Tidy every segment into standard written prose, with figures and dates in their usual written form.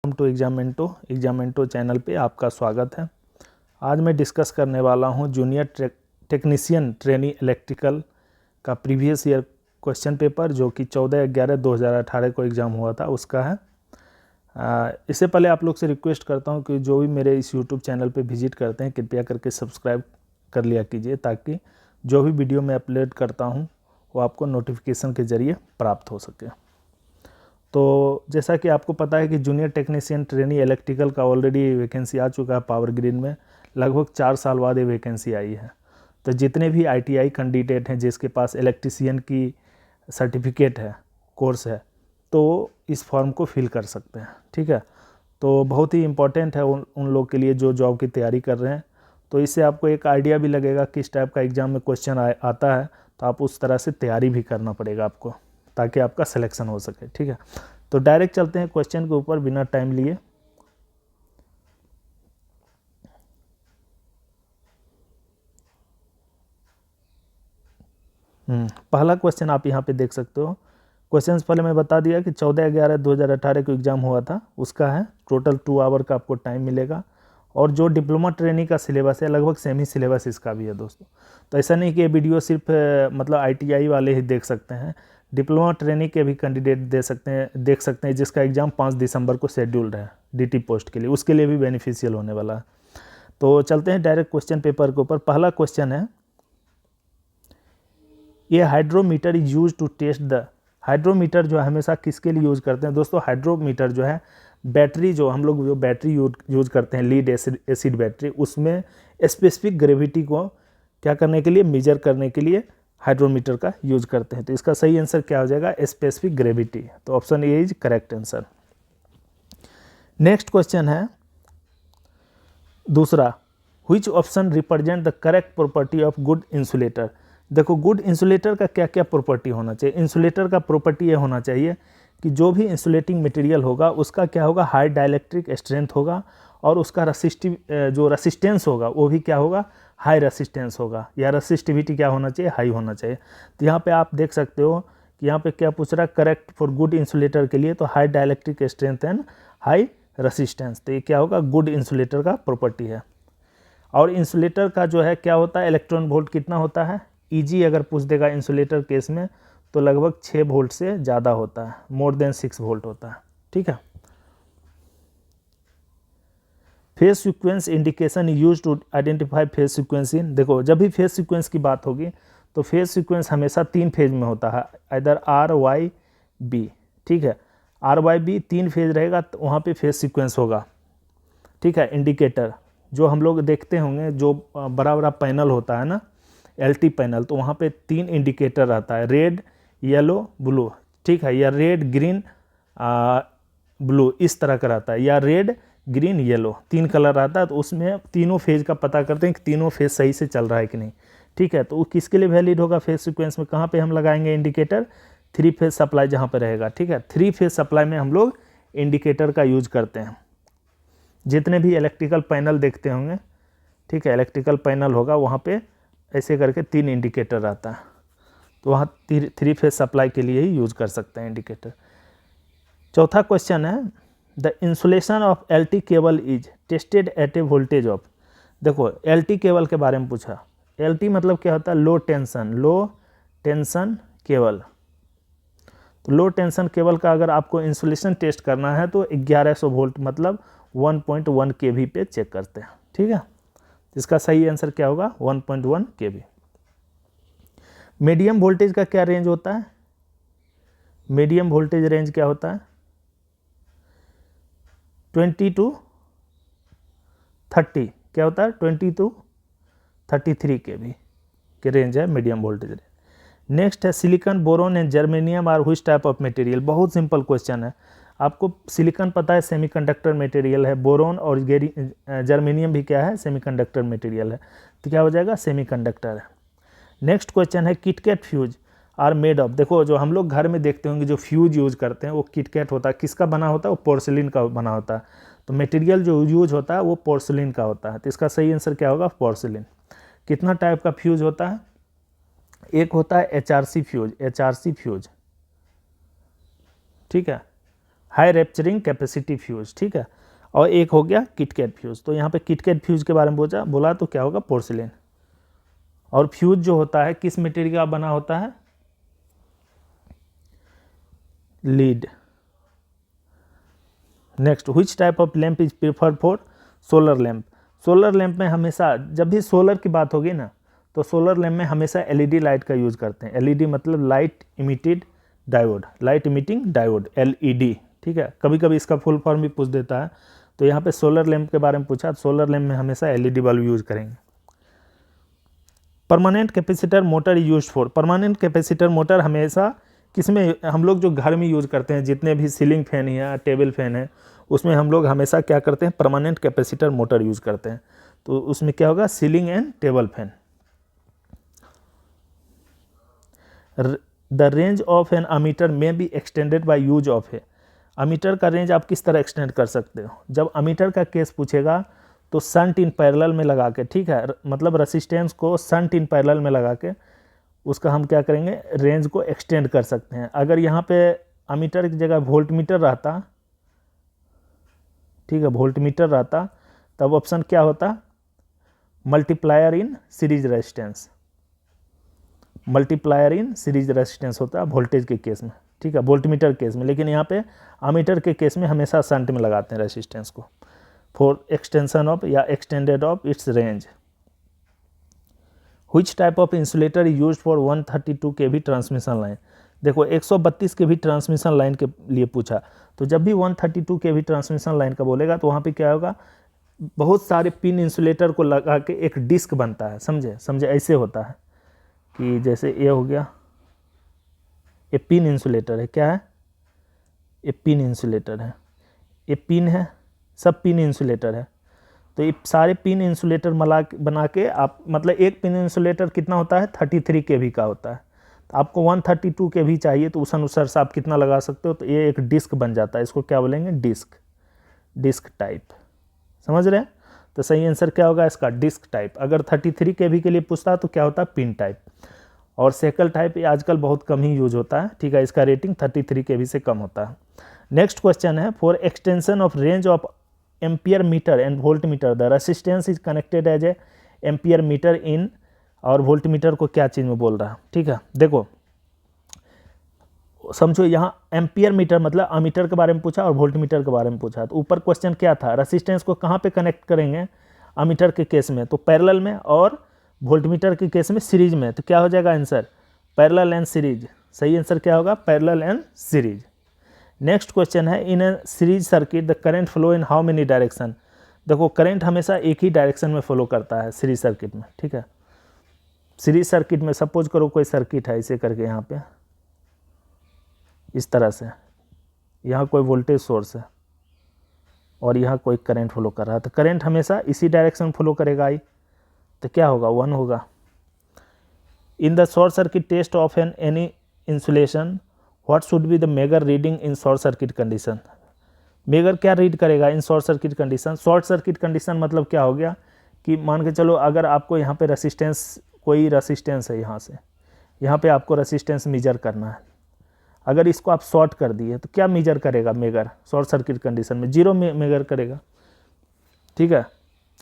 Welcome to एग्जामेंटो channel पे आपका स्वागत है। आज मैं डिस्कस करने वाला हूँ जूनियर टेक्नीशियन ट्रेनी इलेक्ट्रिकल का प्रीवियस ईयर क्वेश्चन पेपर जो कि 14/11/2018 को एग्ज़ाम हुआ था उसका है। इससे पहले आप लोग से रिक्वेस्ट करता हूँ कि जो भी मेरे इस यूट्यूब चैनल पे विजिट करते हैं कृपया करके सब्सक्राइब कर लिया कीजिए ताकि जो भी वीडियो मैं अपलोड करता हूँ वो आपको नोटिफिकेशन के ज़रिए प्राप्त हो सके। तो जैसा कि आपको पता है कि जूनियर टेक्नीशियन ट्रेनी इलेक्ट्रिकल का ऑलरेडी वैकेंसी आ चुका है पावर ग्रिड में, लगभग 4 साल बाद ये वैकेंसी आई है। तो जितने भी ITI कैंडिडेट हैं जिसके पास इलेक्ट्रीशियन की सर्टिफिकेट है, कोर्स है, तो इस फॉर्म को फिल कर सकते हैं। ठीक है, तो बहुत ही इम्पोर्टेंट है उन लोग के लिए जो जॉब की तैयारी कर रहे हैं। तो इससे आपको एक आइडिया भी लगेगा किस टाइप का एग्ज़ाम में क्वेश्चन आता है, तो आप उस तरह से तैयारी भी करना पड़ेगा आपको ताकि आपका सिलेक्शन हो सके। ठीक है, तो डायरेक्ट चलते हैं क्वेश्चन के ऊपर बिना टाइम लिए। पहला क्वेश्चन आप यहाँ पे देख सकते हो। क्वेश्चन पहले मैं बता दिया कि 14/11/2018 को एग्ज़ाम हुआ था, उसका है। टोटल 2 आवर का आपको टाइम मिलेगा और जो डिप्लोमा ट्रेनिंग का सिलेबस है लगभग सेम ही सिलेबस इसका भी है दोस्तों। तो ऐसा नहीं कि ये वीडियो सिर्फ मतलब ITI वाले ही देख सकते हैं, डिप्लोमा ट्रेनिंग के भी कैंडिडेट देख सकते हैं जिसका एग्ज़ाम 5 दिसंबर को शेड्यूल्ड है DT पोस्ट के लिए, उसके लिए भी बेनिफिशियल होने वाला है। तो चलते हैं डायरेक्ट क्वेश्चन पेपर के ऊपर। पहला क्वेश्चन है, ये hydrometer is use to test the. Hydrometer जो है हमेशा किसके लिए यूज़ करते हैं दोस्तों? हाइड्रोमीटर जो है बैटरी, जो हम लोग जो बैटरी यूज करते हैं लीड एसिड बैटरी, उसमें स्पेसिफिक ग्रेविटी को क्या करने के लिए, मेजर करने के लिए हाइड्रोमीटर का यूज करते हैं। तो इसका सही आंसर क्या हो जाएगा? Specific gravity. तो option A is correct answer. Next question है दूसरा, which option represent the correct property of good insulator. देखो, गुड इंसुलेटर का क्या क्या प्रॉपर्टी होना चाहिए। इंसुलेटर का प्रॉपर्टी ये होना चाहिए कि जो भी इंसुलेटिंग मटेरियल होगा उसका क्या होगा, हाई डाइलेक्ट्रिक स्ट्रेंथ होगा और उसका रेसिस्टेंस होगा वो भी क्या होगा, हाई रेसिस्टेंस होगा, या रेसिस्टिविटी क्या होना चाहिए, हाई होना चाहिए। तो यहाँ पे आप देख सकते हो कि यहाँ पे क्या पूछ रहा है, करेक्ट फॉर गुड इंसुलेटर के लिए तो high dielectric strength and high resistance. तो ये क्या होगा, गुड इंसुलेटर का प्रॉपर्टी है। और इंसुलेटर का जो है क्या होता है, इलेक्ट्रॉन वोल्ट कितना होता है, EG अगर पूछ देगा इंसुलेटर केस में तो लगभग 6 वोल्ट से ज़्यादा होता है, मोर देन 6 वोल्ट होता है। ठीक है, phase sequence indication use to identify phase sequence in. देखो, जब भी फेज सीक्वेंस की बात होगी तो फेज सीक्वेंस हमेशा 3 फेज में होता है, इधर RYB। ठीक है, RYB 3 फेज रहेगा तो वहाँ पे फेज सीक्वेंस होगा। ठीक है, इंडिकेटर जो हम लोग देखते होंगे, जो बड़ा बड़ा पैनल होता है ना, LT पैनल, तो वहाँ पे 3 इंडिकेटर रहता है, रेड, येलो, ब्लू। ठीक है, या रेड, ग्रीन, ब्लू इस तरह का रहता है, या रेड, ग्रीन, येलो 3 कलर रहता है। तो उसमें तीनों फेज का पता करते हैं कि तीनों फेज सही से चल रहा है कि नहीं। ठीक है, तो वो किसके लिए वैलिड होगा फेज सीक्वेंस में, कहाँ पे हम लगाएंगे इंडिकेटर, 3 फेज सप्लाई जहाँ पे रहेगा। ठीक है, 3 फेज सप्लाई में हम लोग इंडिकेटर का यूज करते हैं। जितने भी इलेक्ट्रिकल पैनल देखते होंगे, ठीक है, इलेक्ट्रिकल पैनल होगा वहाँ पे ऐसे करके 3 इंडिकेटर रहता है, तो वहाँ 3 फेज सप्लाई के लिए ही यूज कर सकते हैं इंडिकेटर। चौथा क्वेश्चन है, the insulation of LT cable is tested at a voltage of. देखो, LT केबल के बारे में पूछा। LT मतलब क्या होता है, लो टेंशन केबल। तो लो टेंशन केबल का अगर आपको इंसुलेशन टेस्ट करना है तो 1100 वोल्ट मतलब 1.1 kV पे चेक करते हैं। ठीक है, इसका सही आंसर क्या होगा, 1.1 kV। मीडियम वोल्टेज का क्या रेंज होता है, मीडियम वोल्टेज रेंज क्या होता है, 20 to 30 क्या होता है, 20 to 33 kV के रेंज है मीडियम वोल्टेज रेंज। नेक्स्ट है, silicon, boron and germanium are which type of material. बहुत सिंपल क्वेश्चन है। आपको सिलिकॉन पता है सेमीकंडक्टर मटेरियल है, बोरोन और जर्मेनियम भी क्या है, सेमीकंडक्टर मटेरियल है, तो क्या हो जाएगा, सेमीकंडक्टर है। नेक्स्ट क्वेश्चन है, kitkat fuse are made of. देखो, जो हम लोग घर में देखते होंगे जो फ्यूज यूज करते हैं वो किटकैट होता है, किसका बना होता है, वो पोर्सिलिन का बना होता है। तो मटेरियल जो यूज होता है वो पोर्सिलिन का होता है, तो इसका सही आंसर क्या होगा, पोर्सिलिन। कितना टाइप का फ्यूज होता है, एक होता है HRC फ्यूज, HRC फ्यूज। ठीक है, हाई रैप्चरिंग कैपेसिटी फ्यूज, ठीक है। और एक हो गया किटकैट फ्यूज। तो यहाँ पे किटकैट फ्यूज के बारे में बोला तो क्या होगा, पोर्सिलेन। और फ्यूज जो होता है किस मटेरियल का बना होता है, lead. Next, which type of lamp is preferred for solar lamp. Solar lamp में हमेशा जब भी सोलर की बात होगी ना, तो सोलर लैंप में हमेशा एलईडी लाइट का यूज़ करते हैं। एलईडी मतलब light emitted diode, light emitting diode, LED, ठीक है। कभी कभी इसका फुल फॉर्म भी पूछ देता है। तो यहाँ पे सोलर लैंप के बारे में पूछा, सोलर लैंप में हमेशा एलईडी बल्ब यूज़ करेंगे। Permanent capacitor motor use for. Permanent capacitor motor हमेशा किसमें, हम लोग जो घर में यूज़ करते हैं, जितने भी सीलिंग फैन या टेबल फैन है, उसमें हम लोग हमेशा क्या करते हैं, परमानेंट कैपेसिटर मोटर यूज़ करते हैं। तो उसमें क्या होगा, ceiling and table fan. The range of an ammeter may be extended by use of a. Ammeter का रेंज आप किस तरह एक्सटेंड कर सकते हो, जब अमीटर का केस पूछेगा तो शंट इन पैरेलल में लगा के, ठीक है, मतलब रेसिस्टेंस को शंट इन पैरेलल में लगा के उसका हम क्या करेंगे, रेंज को एक्सटेंड कर सकते हैं। अगर यहाँ पे अमीटर की जगह वोल्टमीटर रहता, ठीक है, वोल्टमीटर रहता, तब ऑप्शन क्या होता, multiplier in series resistance. Multiplier in series resistance होता है वोल्टेज के केस में, ठीक है, वोल्टमीटर केस में। लेकिन यहाँ पे अमीटर के केस में हमेशा शंट में लगाते हैं रेजिस्टेंस को, फॉर एक्सटेंशन ऑफ या extended of its range. Which type of insulator used for 132 kV transmission line. देखो 132 kV ट्रांसमिशन लाइन के लिए पूछा, तो जब भी 132 kV ट्रांसमिशन लाइन का बोलेगा तो वहाँ पे क्या होगा, बहुत सारे पिन इंसुलेटर को लगा के एक डिस्क बनता है, समझे ऐसे होता है कि जैसे ये हो गया, ये पिन इंसुलेटर है, क्या है, ये पिन इंसुलेटर है, ये पिन है, सब पिन इंसुलेटर है। तो ये सारे पिन इंसुलेटर बना के आप, मतलब एक पिन इंसुलेटर कितना होता है, 33 kV का होता है। तो आपको 132 kV चाहिए, तो उस अनुसार से आप कितना लगा सकते हो, तो ये एक डिस्क बन जाता है। इसको क्या बोलेंगे, डिस्क टाइप, समझ रहे हैं। तो सही आंसर क्या होगा इसका, डिस्क टाइप। अगर 33 kV के लिए पूछता है तो क्या होता है, पिन टाइप। और सेकल टाइप ये आजकल बहुत कम ही यूज होता है, ठीक है, इसका रेटिंग 33 kV से कम होता है। नेक्स्ट क्वेश्चन है, for extension of range of ampere meter and volt meter the resistance is connected as a ampere meter in. और वोल्ट मीटर को क्या चीज़ में बोल रहा है, ठीक है, देखो समझो, यहाँ एम्पियर मीटर मतलब अमीटर के बारे में पूछा और वोल्ट मीटर के बारे में पूछा। तो ऊपर क्वेश्चन क्या था, रेसिस्टेंस को कहाँ पे कनेक्ट करेंगे, अमीटर के केस में तो पैरेलल में, और वोल्ट मीटर के केस में सीरीज में। तो क्या हो जाएगा आंसर, पैरेलल एंड सीरीज। सही आंसर क्या होगा, parallel and series. Next question है, in a series circuit the current flow in how many direction. देखो करंट हमेशा एक ही डायरेक्शन में फ्लो करता है सीरीज सर्किट में, ठीक है। सीरीज सर्किट में सपोज करो कोई सर्किट है इसे करके, यहाँ पे इस तरह से, यहाँ कोई वोल्टेज सोर्स है और यहाँ कोई करंट फ्लो कर रहा है, तो करंट हमेशा इसी डायरेक्शन फ्लो करेगा आई, तो क्या होगा, 1 होगा। In the short circuit test of an any insulation what should be the megger reading in short circuit condition. Megger क्या रीड करेगा in short circuit condition. Short circuit condition मतलब क्या हो गया कि मान के चलो अगर आपको यहाँ पे रेसिस्टेंस, कोई रेसिस्टेंस है यहाँ से, यहाँ पे आपको रेसिस्टेंस मेजर करना है। अगर इसको आप शॉर्ट कर दिए तो क्या मेजर करेगा मेगर, शॉर्ट सर्किट कंडीशन में 0 मेजर करेगा, ठीक है,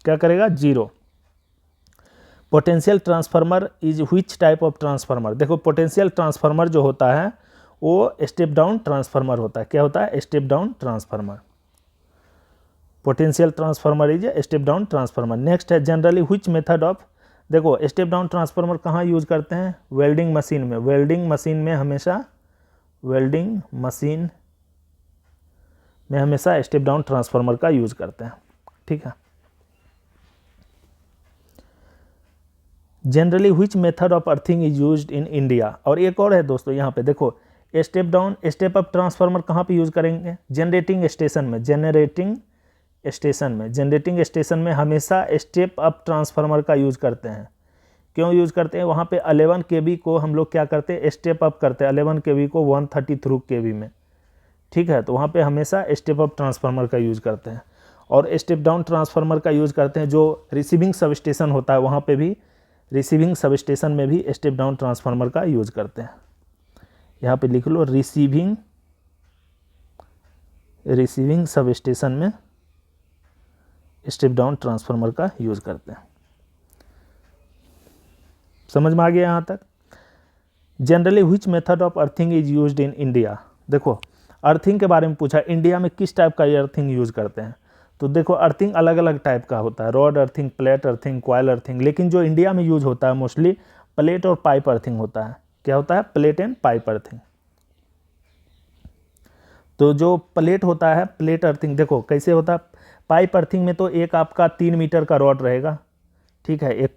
क्या करेगा, 0। Potential transformer is which type of transformer. देखो पोटेंशियल ट्रांसफार्मर जो होता है वो स्टेप डाउन ट्रांसफार्मर होता है। क्या होता है, step down transformer. Potential transformer is step down transformer. Next है, जनरली व्हिच मेथड ऑफ। देखो स्टेप डाउन ट्रांसफार्मर कहाँ यूज करते हैं, वेल्डिंग मशीन में। वेल्डिंग मशीन में हमेशा स्टेप डाउन ट्रांसफार्मर का यूज करते हैं, ठीक है। Generally which method of earthing is used in India. और एक और है दोस्तों, यहाँ पे देखो step down step up transformer कहाँ पे यूज करेंगे, जनरेटिंग स्टेशन में। जनरेटिंग स्टेशन में हमेशा स्टेप अप ट्रांसफार्मर का यूज करते हैं। क्यों यूज करते हैं, वहाँ पे 11 kV को हम लोग क्या करते हैं, स्टेप अप करते हैं 11 kV को 133 kV में, ठीक है। तो वहाँ पे हमेशा स्टेप अप ट्रांसफार्मर का यूज करते हैं। और स्टेप डाउन ट्रांसफार्मर का यूज करते हैं जो रिसीविंग सब स्टेशन होता है, वहाँ पे भी रिसीविंग सब स्टेशन में भी स्टेप डाउन ट्रांसफार्मर का यूज करते हैं। यहाँ पे लिख लो रिसीविंग रिसीविंग सब स्टेशन में स्टेप डाउन ट्रांसफार्मर का यूज़ करते हैं। समझ में आ गया यहाँ तक। Generally which method of earthing is used in India. देखो अर्थिंग के बारे में पूछा, इंडिया में किस टाइप का ये अर्थिंग यूज़ करते हैं। तो देखो अर्थिंग अलग अलग टाइप का होता है, rod earthing, plate earthing, coil earthing, लेकिन जो इंडिया में यूज होता है मोस्टली प्लेट और पाइप अर्थिंग होता है। क्या होता है? Plate and pipe earthing. तो जो प्लेट होता है, प्लेट अर्थिंग देखो कैसे होता है। पाइप अर्थिंग में तो एक आपका 3 मीटर का रॉड रहेगा, ठीक है, एक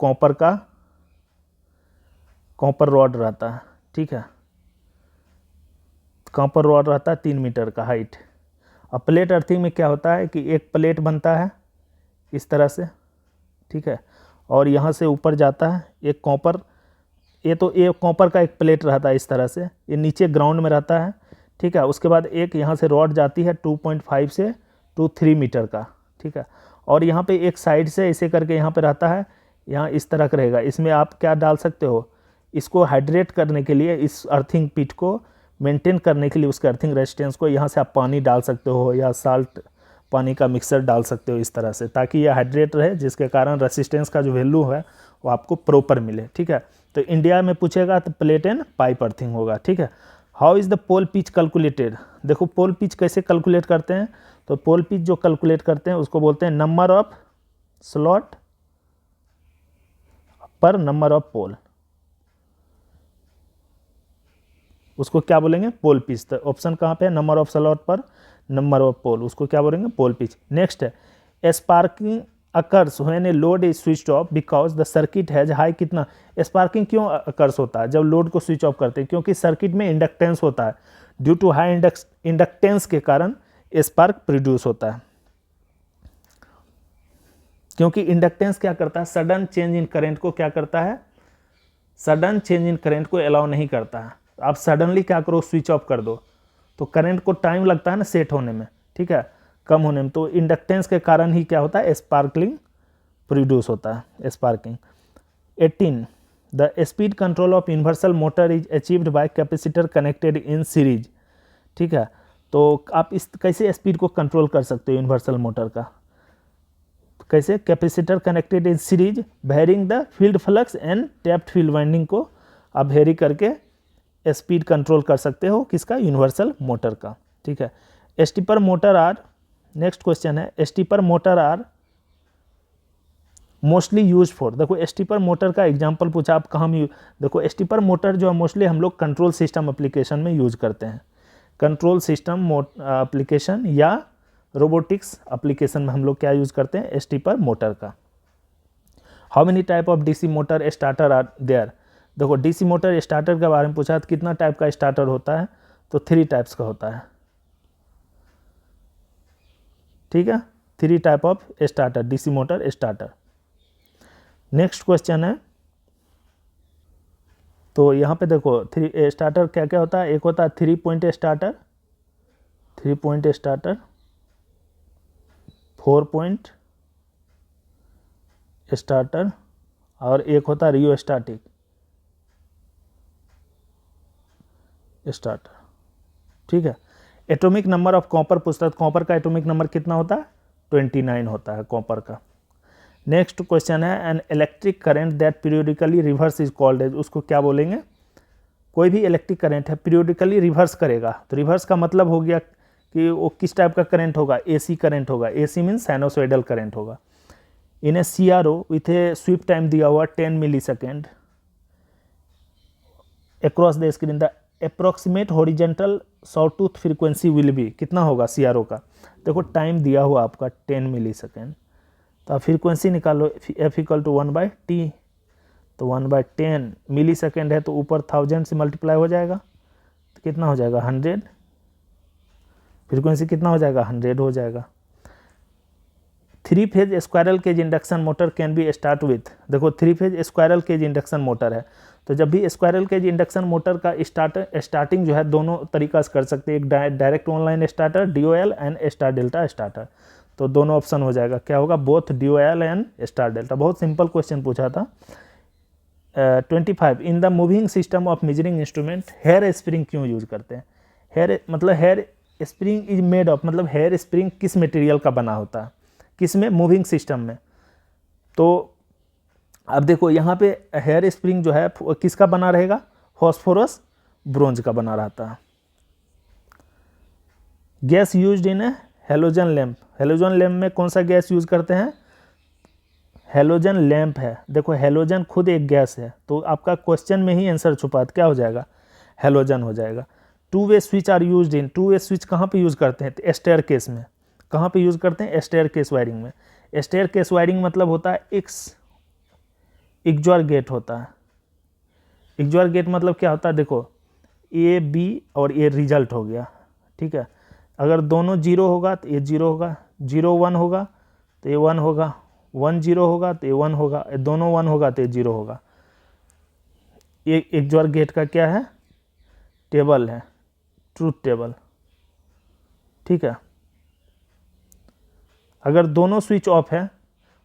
कॉपर रॉड रहता है, ठीक है, कॉपर रॉड रहता है 3 मीटर का हाइट। अब प्लेट अर्थिंग में क्या होता है कि एक प्लेट बनता है इस तरह से, ठीक है, और यहाँ से ऊपर जाता है एक कॉपर, ये कॉपर का एक प्लेट रहता है इस तरह से, ये नीचे ग्राउंड में रहता है, ठीक है। उसके बाद एक यहाँ से रॉड जाती है 2.5 से 3 मीटर का, ठीक है, और यहाँ पे एक साइड से ऐसे करके यहाँ पे रहता है, यहाँ इस तरह का रहेगा। इसमें आप क्या डाल सकते हो, इसको हाइड्रेट करने के लिए, इस अर्थिंग पिट को मेंटेन करने के लिए, उसके अर्थिंग रेजिस्टेंस को, यहाँ से आप पानी डाल सकते हो या साल्ट पानी का मिक्सर डाल सकते हो इस तरह से, ताकि ये हाइड्रेट रहे, जिसके कारण रेजिस्टेंस का जो वैल्यू है वो आपको प्रॉपर मिले, ठीक है। तो इंडिया में पूछेगा तो प्लेट एंड पाइप अर्थिंग होगा, ठीक है। How is the pole pitch calculated. देखो पोल पिच कैसे कैलकुलेट करते हैं, तो पोल पिच जो कैलकुलेट करते हैं उसको बोलते हैं नंबर ऑफ स्लॉट पर नंबर ऑफ पोल, उसको क्या बोलेंगे? Pole pitch. तो ऑप्शन कहाँ पे है? नंबर ऑफ स्लॉट पर नंबर ऑफ पोल, उसको क्या बोलेंगे? Pole pitch. नेक्स्ट है sparking occurs when a load is switched off because the circuit has high. कितना स्पार्किंग क्यों अकर्स होता है जब लोड को स्विच ऑफ करते हैं? क्योंकि सर्किट में इंडक्टेंस होता है, ड्यू टू हाई इंडक्टेंस के कारण स्पार्क प्रोड्यूस होता है। क्योंकि इंडक्टेंस क्या करता है? सडन चेंज इन करंट को क्या करता है? सडन चेंज इन करंट को अलाउ नहीं करता है। आप सडनली क्या करो? स्विच ऑफ कर दो, तो करंट को टाइम लगता है ना सेट होने में, ठीक है, कम होने में। तो इंडक्टेंस के कारण ही क्या होता है? स्पार्कलिंग प्रोड्यूस होता है, sparking. 18 the speed control of universal motor is achieved by capacitor connected in series, ठीक है। तो आप इस कैसे स्पीड को कंट्रोल कर सकते हो यूनिवर्सल मोटर का? कैसे? Capacitor connected in series, wearing the field flux and tapped field winding को आप वेरी करके स्पीड कंट्रोल कर सकते हो। किसका? यूनिवर्सल मोटर का, ठीक है। Stepper motor are, next question है, stepper motor are mostly use for. देखो स्टीपर मोटर का एग्जांपल पूछा, आप कहाँ में देखो स्टीपर मोटर जो है मोस्टली हम लोग कंट्रोल सिस्टम एप्लीकेशन में यूज करते हैं। कंट्रोल सिस्टम एप्लीकेशन या रोबोटिक्स एप्लीकेशन में हम लोग क्या यूज करते हैं? स्टीपर मोटर का। How many type of DC motor starter are there. देखो डीसी मोटर स्टार्टर के बारे में पूछा तो कितना टाइप का स्टार्टर होता है? तो 3 टाइप्स का होता है, ठीक है, 3 type of starter, DC motor starter. Next question है, तो यहाँ पे देखो 3 स्टार्टर क्या क्या होता है? एक होता है 3 point starter, 3 point starter, 4 point starter, और एक होता है रियो स्टार्टिक स्टार्टर, ठीक है। एटॉमिक नंबर ऑफ कॉपर पूछता है, कॉपर का एटॉमिक नंबर कितना होता है? 29 होता है कॉपर का। नेक्स्ट क्वेश्चन है, an electric current that periodically reverse is called as. उसको क्या बोलेंगे? कोई भी इलेक्ट्रिक करंट है पीरियोडिकली रिवर्स करेगा, तो रिवर्स का मतलब हो गया कि वो किस टाइप का करंट होगा? एसी करंट होगा। एसी मीन्स साइनोसॉइडल करंट होगा। In a CRO with a sweep time दिया हुआ 10 millisecond across the screen, the approximate horizontal sawtooth frequency will be. कितना होगा CRO का? देखो टाइम दिया हुआ आपका 10 मिली सेकेंड, तो आप फ्रीक्वेंसी निकालो, F = 1/T, तो 1/10 मिली सेकेंड है, तो ऊपर 1000 से मल्टीप्लाई हो जाएगा, तो कितना हो जाएगा? 100। फ्रीक्वेंसी कितना हो जाएगा? 100 हो जाएगा। 3 phase squirrel cage induction motor can be start with. देखो 3 phase squirrel cage induction motor है, तो जब भी स्क्वायरल केज इंडक्शन मोटर का स्टार्टिंग जो है दोनों तरीका से कर सकते हैं। एक direct online starter DOL and star delta starter, तो दोनों ऑप्शन हो जाएगा। क्या होगा? Both DOL and star delta. बहुत सिंपल क्वेश्चन पूछा था। 25 in the moving system of measuring instrument hair spring क्यों यूज करते हैं? हेयर मतलब hair spring is made of, मतलब हेयर स्प्रिंग किस मटेरियल का बना होता है, किस में, मूविंग सिस्टम में। तो अब देखो यहाँ पे हेयर स्प्रिंग जो है किसका बना रहेगा, फॉस्फोरस ब्रोंज का बना रहता है। Gas used in A halogen lamp, halogen lamp में कौन सा गैस यूज करते हैं, हेलोजन लैम्प है। देखो हेलोजन खुद एक गैस है, तो आपका क्वेश्चन में ही आंसर छुपा है, क्या हो जाएगा, हेलोजन हो जाएगा। Two way switch are used in, two way switch कहाँ पे यूज करते हैं, स्टेयर केस में। कहाँ पे यूज करते हैं, स्टेयर केस वायरिंग में। स्टेयर केस वायरिंग मतलब होता है इक्जॉर गेट होता है। इक्जॉर गेट मतलब क्या होता है, देखो ए बी और ये रिजल्ट हो गया, ठीक है। अगर दोनों जीरो होगा तो ये जीरो होगा, 0 1 होगा तो ये 1 होगा, 1 0 होगा तो ये 1 होगा, दोनों 1 होगा तो ये 0 होगा। ये इक्जॉर गेट का क्या है, टेबल है, ट्रूथ टेबल, ठीक है। अगर दोनों स्विच ऑफ है,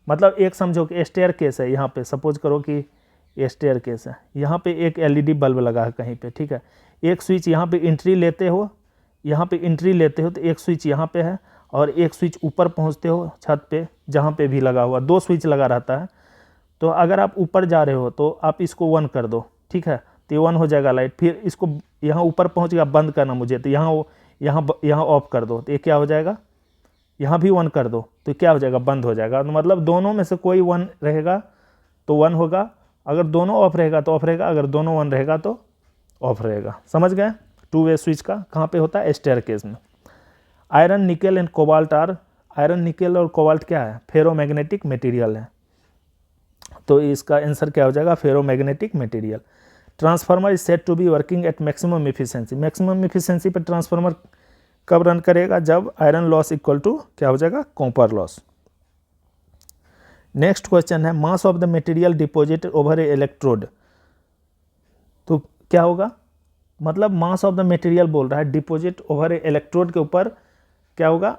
मतलब एक समझो कि स्टेयर केस है, यहाँ पे सपोज करो कि ये स्टेयर केस है, यहाँ पे एक एलईडी बल्ब लगा है कहीं पे, ठीक है। एक स्विच यहाँ पे एंट्री लेते हो, यहाँ पे एंट्री लेते हो तो एक स्विच यहाँ पे है, और एक स्विच ऊपर पहुँचते हो छत पे, जहाँ पे भी लगा हुआ, 2 स्विच लगा रहता है। तो अगर आप ऊपर जा रहे हो तो आप इसको 1 कर दो, ठीक है, तो ये 1 हो जाएगा लाइट। फिर इसको यहाँ ऊपर पहुँच गया, बंद करना मुझे, तो यहाँ ऑफ कर दो, तो ये क्या हो जाएगा, यहाँ भी 1 कर दो तो क्या हो जाएगा, बंद हो जाएगा। तो मतलब दोनों में से कोई 1 रहेगा तो 1 होगा, अगर दोनों ऑफ रहेगा तो ऑफ रहेगा, अगर दोनों 1 रहेगा तो ऑफ रहेगा। समझ गए, टू वे स्विच का कहाँ पे होता है, स्टेयर केस में। Iron nickel and cobalt are, iron nickel और कोबाल्ट क्या है, फेरोमैग्नेटिक मटेरियल है, तो इसका आंसर क्या हो जाएगा, ferromagnetic material. Transformer is said to be working at maximum efficiency, maximum efficiency पर ट्रांसफार्मर कब रन करेगा, जब आयरन लॉस इक्वल टू क्या हो जाएगा, कॉपर लॉस। नेक्स्ट क्वेश्चन है mass of the material deposited over A electrode, तो क्या होगा, मतलब मास ऑफ द मटेरियल बोल रहा है, डिपॉजिट ओवर ए इलेक्ट्रोड के ऊपर क्या होगा,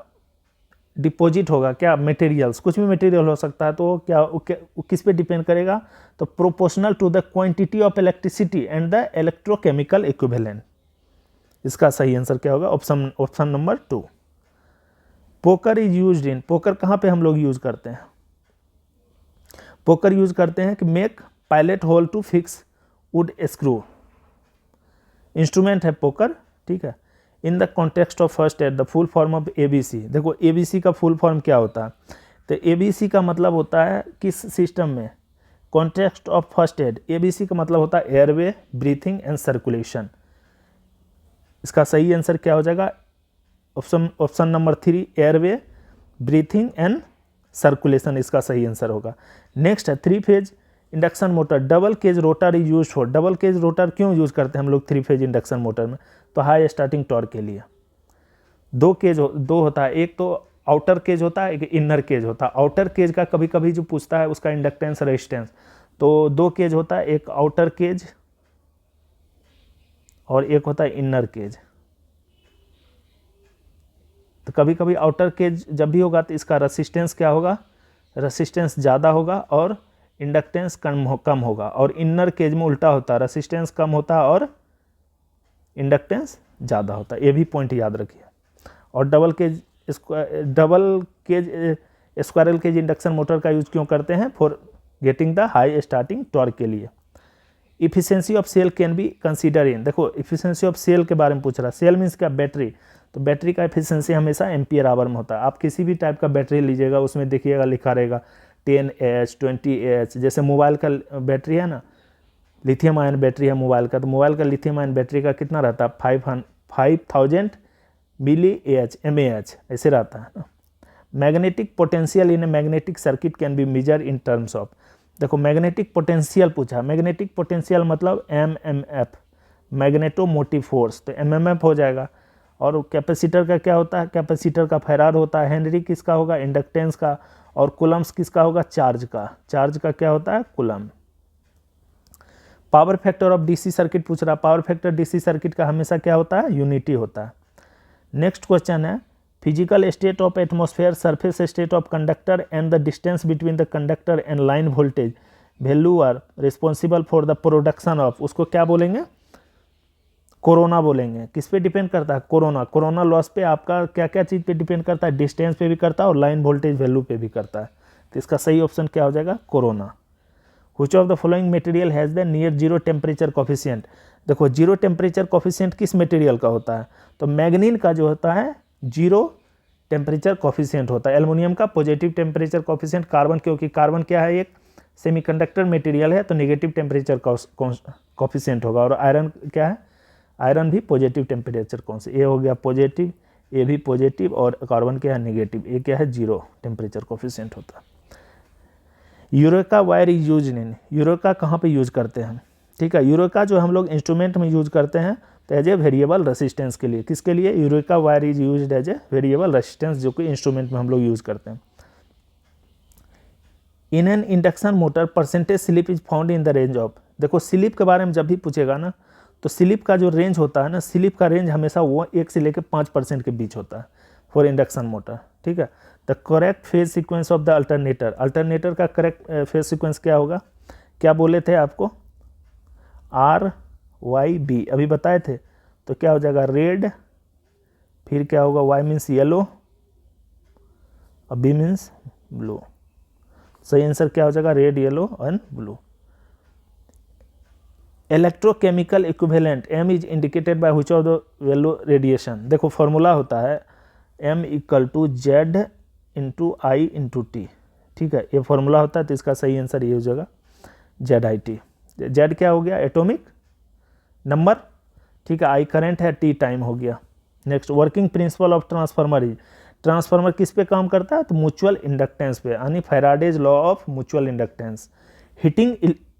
डिपॉजिट होगा क्या, मटेरियल्स, कुछ भी मटेरियल हो सकता है, तो क्या वो किस पे डिपेंड करेगा, तो proportional to the quantity of electricity and the electrochemical equivalent. इसका सही आंसर क्या होगा, option number 2। Poker is used in, poker कहाँ पे हम लोग यूज करते हैं, पोकर यूज करते हैं कि make pilot hole to fix wood screw, instrument है पोकर, ठीक है। In the context of first aid, the full form of ABC, देखो एबीसी का फुल फॉर्म क्या होता है, तो एबीसी का मतलब होता है किस सिस्टम में, context of first add, ABC का मतलब होता है एयरवे, ब्रीथिंग एंड सर्कुलेशन। इसका सही आंसर क्या हो जाएगा, option number 3, airway, breathing and circulation, इसका सही आंसर होगा। नेक्स्ट है 3 phase induction motor, double cage rotor is use for, double cage rotor क्यों यूज करते हैं हम लोग 3 फेज इंडक्शन मोटर में, तो हाई स्टार्टिंग टॉर्क के लिए। 2 होता है, एक तो आउटर केज होता है, एक इनर केज होता है। आउटर केज का कभी कभी जो पूछता है उसका इंडक्टेंस रेजिस्टेंस, तो 2 केज होता है, एक आउटर केज और एक होता है इनर केज। तो कभी कभी आउटर केज जब भी होगा तो इसका रेसिस्टेंस क्या होगा, रेसिस्टेंस ज़्यादा होगा और इंडक्टेंस कम होगा, और इनर केज में उल्टा होता है, रेसिस्टेंस कम होता है और इंडक्टेंस ज़्यादा होता है, ये भी पॉइंट याद रखिए। और double cage squirrel cage induction motor का यूज क्यों करते हैं, for getting the high starting torque के लिए। Efficiency of cell can be consider in, देखो इफिशियंसी ऑफ सेल के बारे में पूछ रहा है, सेल मीन्स क्या, बैटरी, तो बैटरी का एफिशिएंसी हमेशा एम्पियर आवर में होता है। आप किसी भी टाइप का बैटरी लीजिएगा उसमें देखिएगा लिखा रहेगा 10H 20H, जैसे मोबाइल का बैटरी है ना, लिथियम आयन बैटरी है मोबाइल का, तो मोबाइल का लिथियम आयन बैटरी का कितना रहता है, 5000 mAh ऐसे रहता है ना। Magnetic potential in a magnetic circuit can be measure in terms of, देखो मैग्नेटिक पोटेंशियल पूछा, मैग्नेटिक पोटेंशियल मतलब MMF, मैग्नेटोमोटिव फोर्स, तो MMF हो जाएगा। और कैपेसिटर का क्या होता है, कैपेसिटर का फैराड होता है, हेनरी किसका होगा, इंडक्टेंस का, और कुलम्स किसका होगा, चार्ज का, चार्ज का क्या होता है, coulomb. Power factor of DC circuit पूछ रहा, पावर फैक्टर डीसी सर्किट का हमेशा क्या होता है, यूनिटी होता है। नेक्स्ट क्वेश्चन है physical state of atmosphere, surface state of conductor and the distance between the conductor and line voltage value are responsible for the production of, उसको क्या बोलेंगे, कोरोना बोलेंगे, किस पे डिपेंड करता है, कोरोना। कोरोना लॉस पे आपका क्या क्या चीज़ पे डिपेंड करता है, डिस्टेंस पे भी करता है और लाइन वोल्टेज वैल्यू पे भी करता है। तो इसका सही ऑप्शन क्या हो जाएगा, corona. Which of the following material has the near zero temperature coefficient. देखो जीरो टेम्परेचर कोफिशिएंट किस मटेरियल का होता है, तो मैग्नीन का जो होता है जीरो टेम्परेचर कोफिशिएंट होता है। एल्युमिनियम का पॉजिटिव टेम्परेचर कोफिशिएंट, कार्बन, क्योंकि कार्बन क्या है, एक सेमीकंडक्टर मटेरियल है तो नेगेटिव टेम्परेचर कोफिशिएंट होगा। और आयरन क्या है, आयरन भी पॉजिटिव टेम्परेचर कौन से, ए हो गया पॉजिटिव, ए भी पॉजिटिव, और कार्बन क्या है नेगेटिव, ए क्या है जीरो टेम्परेचर कोफिशिएंट होता है। Eureka wire is use in, eureka कहाँ पे यूज करते हैं, ठीक है। यूरेका जो हम लोग इंस्ट्रूमेंट में यूज करते हैं तो एज ए वेरिएबल रेसिस्टेंस के लिए, किसके लिए, eureka wire is use as a variable resistance, जो कि इंस्ट्रूमेंट में हम लोग यूज करते हैं। In an induction motor percentage slip is found in the range of, देखो स्लिप के बारे में जब भी पूछेगा ना तो स्लिप का जो रेंज होता है ना, स्लिप का रेंज हमेशा वो 1 से लेकर 5% के बीच होता है फॉर इंडक्शन मोटर, ठीक है। The correct phase sequence of the alternator, alternator का करेक्ट फेज सीक्वेंस क्या होगा, क्या बोले थे आपको, RYB अभी बताए थे। तो क्या हो जाएगा रेड, फिर क्या होगा, Y मीन्स येलो और B मीन्स ब्लू। सही आंसर क्या हो जाएगा, red, yellow and blue. Electrochemical equivalent M is indicated by which of the value radiation, देखो फॉर्मूला होता है M = Z × I × T, ठीक है, ये फॉर्मूला होता है। तो इसका सही आंसर ये हो जाएगा ZIT। Z क्या हो गया, एटॉमिक नंबर, ठीक है, I करंट है, T टाइम हो गया। Next, working principle of transformer is, transformer किस पे काम करता है, तो म्यूचुअल इंडक्टेंस पे, यानी Faraday's law of mutual inductance.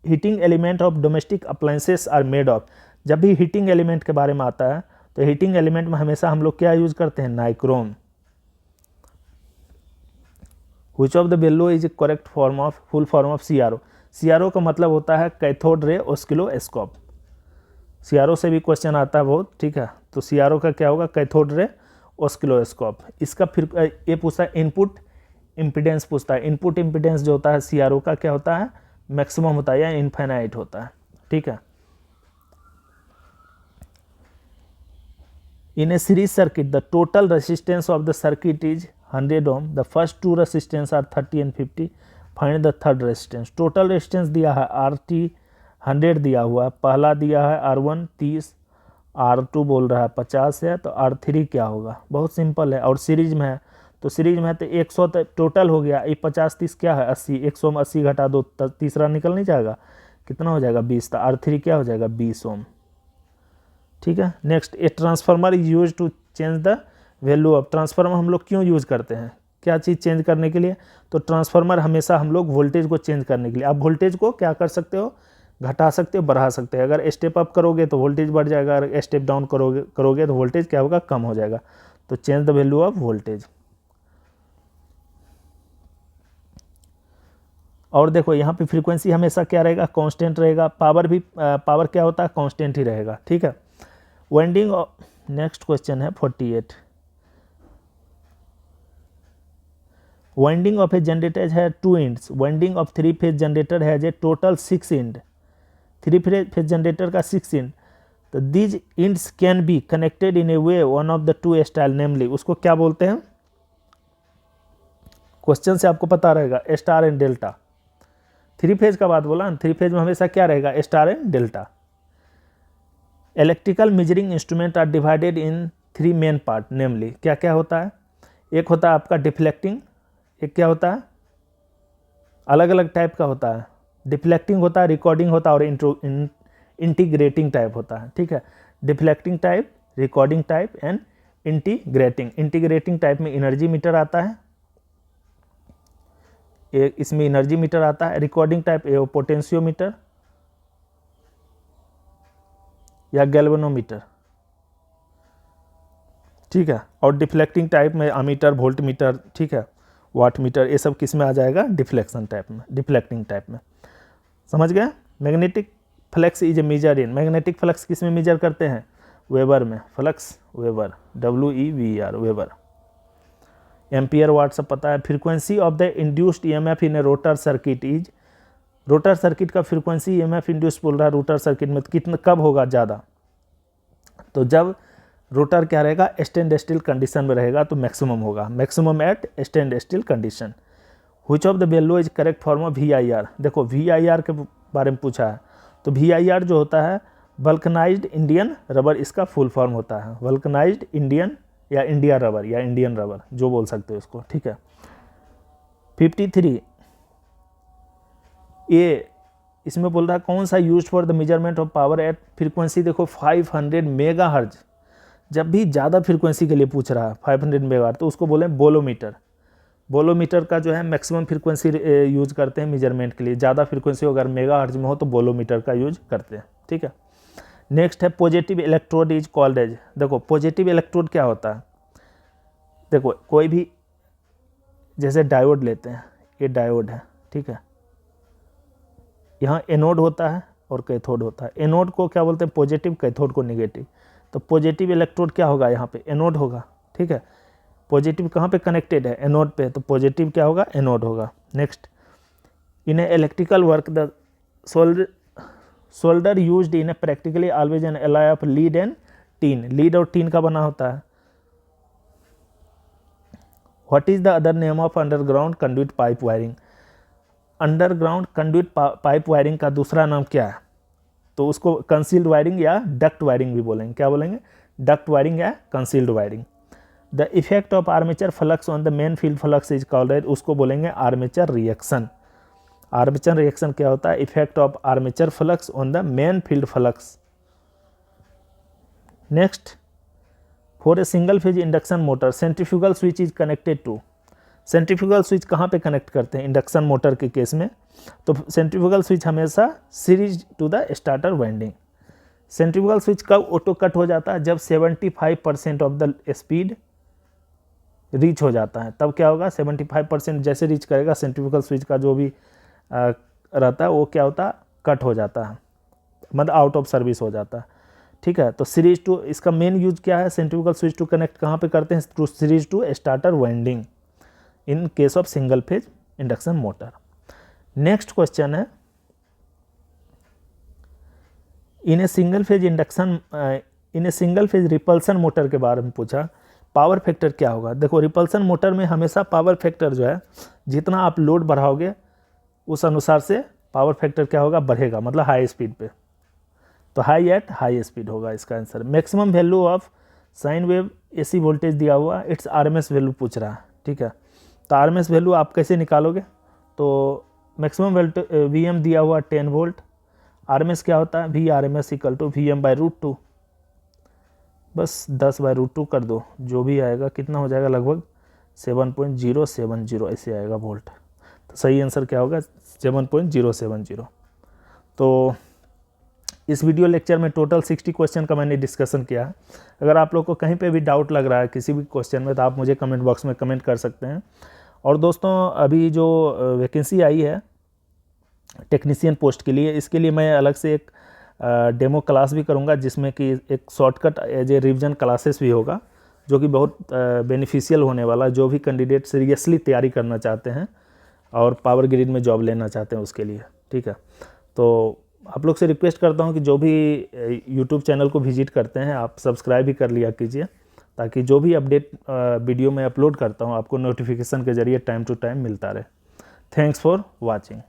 Heating element of domestic appliances are made of, जब भी हीटिंग एलिमेंट के बारे में आता है तो हीटिंग एलिमेंट में हमेशा हम लोग क्या यूज करते हैं, nichrome. Which of the below is correct form of, full form of CRO, CRO का मतलब होता है कैथोड रे ऑस्किलोस्कोप। CRO से भी क्वेश्चन आता है बहुत, ठीक है। तो CRO का क्या होगा, कैथोड रे ऑस्किलोस्कोप। इसका फिर ये पूछता है इनपुट इम्पीडेंस पूछता है, इनपुट इम्पीडेंस जो होता है CRO का क्या होता है, मैक्सिमम होता है या इनफाइनाइट होता है, ठीक है। In a series circuit the total resistance of the circuit is 100 ohm, the first 2 resistance are 30 and 50, find the third resistance. Total resistance दिया है RT 100 दिया हुआ है, पहला दिया है R1 30, R2 बोल रहा है 50 है, तो R3 क्या होगा, बहुत सिंपल है। और सीरीज में है तो सीरीज में है तो 100 टोटल हो गया, ये 50 30 क्या है 80, 100 में 80 घटा दो, तीसरा निकल नहीं जाएगा, कितना हो जाएगा 20, तो R3 क्या हो जाएगा 20 ओम, ठीक है। Next, a transformer is use to change the value of, transformer हम लोग क्यों यूज करते हैं, क्या चीज़ चेंज करने के लिए, तो ट्रांसफार्मर हमेशा हम लोग वोल्टेज को चेंज करने के लिए, आप वोल्टेज को क्या कर सकते हो, घटा सकते हो, बढ़ा सकते हैं। अगर स्टेप अप करोगे तो वोल्टेज बढ़ जाएगा, अगर स्टेप डाउन करोगे तो वोल्टेज क्या होगा, कम हो जाएगा। तो change the value of voltage. और देखो यहाँ पे फ्रीक्वेंसी हमेशा क्या रहेगा, कांस्टेंट रहेगा, पावर भी पावर क्या होता है, कांस्टेंट ही रहेगा, ठीक है। वाइंडिंग, नेक्स्ट क्वेश्चन है 48, वाइंडिंग ऑफ ए जनरेटर है 2 ends, winding of 3 phase generator है टोटल 6 एंड, 3 फेज जनरेटर का 6 एंड, तो these ends can be connected in a way one of the 2 style, namely उसको क्या बोलते हैं, क्वेश्चन से आपको पता रहेगा, स्टार एंड डेल्टा। 3 फेज का बात बोला ना, 3 फेज में हमेशा क्या रहेगा, star and delta. Electrical measuring instrument are divided in 3 main part, namely क्या क्या होता है, एक होता है आपका डिफ्लेक्टिंग, एक क्या होता है, अलग अलग टाइप का होता है, डिफ्लेक्टिंग होता है, रिकॉर्डिंग होता है और इंटीग्रेटिंग टाइप होता है, ठीक है। Deflecting type, recording type and integrating. Integrating type में एनर्जी मीटर आता है, इसमें एनर्जी मीटर आता है। रिकॉर्डिंग टाइप पोटेंशियोमीटर या गैल्वेनोमीटर, ठीक है। और डिफ्लेक्टिंग टाइप में अमीटर, वोल्ट मीटर, ठीक है, वाट मीटर, ये सब किस में आ जाएगा, डिफ्लेक्शन टाइप में, डिफ्लेक्टिंग टाइप में, समझ गए। Magnetic flux is a measure in, magnetic flux किस में मेजर करते हैं, वेबर में, flux weber, WEBR weber. Ampere watt सब पता है। Frequency of the induced EMF in a rotor circuit is, rotor circuit का फ्रीक्वेंसी EMF इंड्यूस बोल रहा है रोटर सर्किट में, कितना कब होगा ज़्यादा, तो जब रोटर क्या रहेगा, स्टैंड स्टिल कंडीशन में रहेगा तो मैक्सिमम होगा, maximum at stand still condition. Which of the below is correct form of VIR। देखो VIR के बारे में पूछा है, तो VIR जो होता है वल्कनाइज्ड इंडियन रबर, इसका फुल फॉर्म होता है वल्कनाइज्ड इंडियन या इंडिया रबर या इंडियन रबर, जो बोल सकते हो इसको, ठीक है। 53 ये इसमें बोल रहा है कौन सा use for the measurement of power at frequency, देखो 500 मेगाहर्ट्ज। जब भी ज़्यादा फ्रीक्वेंसी के लिए पूछ रहा है 500 मेगाहर्ट्ज, तो उसको बोलें बोलोमीटर। बोलोमीटर का जो है मैक्सिमम फ्रीक्वेंसी यूज करते हैं मेजरमेंट के लिए, ज़्यादा फ्रीक्वेंसी अगर मेगाहर्ट्ज में हो तो बोलोमीटर का यूज करते हैं, ठीक है। नेक्स्ट है positive electrode is called as. देखो पॉजिटिव इलेक्ट्रोड क्या होता है, देखो कोई भी जैसे डायोड लेते हैं, ये डायोड है, ठीक है, यहाँ एनोड होता है और कैथोड होता है। एनोड को क्या बोलते हैं पॉजिटिव, कैथोड को नेगेटिव। तो पॉजिटिव इलेक्ट्रोड क्या होगा, यहाँ पे एनोड होगा, ठीक है। पॉजिटिव कहाँ पे कनेक्टेड है, एनोड पे, तो पॉजिटिव क्या होगा, एनोड होगा। Next, in a electrical work the solder used in a practically always an alloy of lead and tin. Lead और टीन का बना होता है। What is the other name of underground conduct pipe wiring. Underground conduct pipe wiring का दूसरा नाम क्या है, तो उसको कंसील्ड वायरिंग या डक्ट वायरिंग भी बोलेंगे। क्या बोलेंगे, डक्ट वायरिंग या concealed wiring. The effect of armature flux on the main field flux is called, उसको बोलेंगे आर्मेचर रिएक्शन। आर्मेचर रिएक्शन क्या होता है, effect of armature flux on the main field flux. Next, for a single phase induction motor centrifugal switch is connected to. Centrifugal switch कहाँ पे connect करते हैं induction motor के केस में, तो सेंट्रीफ्यूगल स्विच हमेशा series to the starter winding. Centrifugal switch कब auto cut हो जाता है, जब 75% ऑफ द स्पीड रीच हो जाता है, तब क्या होगा 75% जैसे रीच करेगा सेंट्रीफ्यूगल स्विच का जो भी रहता है वो क्या होता है, कट हो जाता है, मतलब आउट ऑफ सर्विस हो जाता है, ठीक है। तो सीरीज टू, इसका मेन यूज क्या है, सेंट्रीफ्यूगल स्विच टू कनेक्ट कहाँ पे करते हैं, to series to starter winding in case of single phase induction motor. Next question है, in a single phase repulsion motor के बारे में पूछा, पावर फैक्टर क्या होगा। देखो रिपल्सन मोटर में हमेशा पावर फैक्टर जो है, जितना आप लोड बढ़ाओगे उस अनुसार से पावर फैक्टर क्या होगा, बढ़ेगा, मतलब हाई स्पीड पे, तो हाई एट हाई स्पीड होगा इसका answer. Maximum value of sine wave AC voltage दिया हुआ, इट्स RMS वैल्यू पूछ रहा है, ठीक है। तो RMS वैल्यू आप कैसे निकालोगे, तो मैक्सिमम VM दिया हुआ 10 वोल्ट, RMS क्या होता है, VRMS इक्वल टू VM/√2, बस 10/√2 कर दो, जो भी आएगा कितना हो जाएगा, लगभग 7.070 ऐसे आएगा वोल्ट। तो सही आंसर क्या होगा, 7.070। तो इस वीडियो लेक्चर में टोटल 60 क्वेश्चन का मैंने डिस्कशन किया है। अगर आप लोग को कहीं पे भी डाउट लग रहा है किसी भी क्वेश्चन में, तो आप मुझे कमेंट बॉक्स में कमेंट कर सकते हैं। और दोस्तों अभी जो वैकेंसी आई है टेक्नीशियन पोस्ट के लिए, इसके लिए मैं अलग से एक डेमो क्लास भी करूंगा, जिसमें कि एक shortcut as a revision classes भी होगा, जो कि बहुत बेनिफिशियल होने वाला है, जो भी कैंडिडेट सीरियसली तैयारी करना चाहते हैं और पावर ग्रिड में जॉब लेना चाहते हैं उसके लिए, ठीक है। तो आप लोग से रिक्वेस्ट करता हूं कि जो भी यूट्यूब चैनल को विजिट करते हैं आप सब्सक्राइब भी कर लिया कीजिए, ताकि जो भी अपडेट वीडियो मैं अपलोड करता हूं आपको नोटिफिकेशन के जरिए टाइम टू टाइम मिलता रहे। Thanks for watching.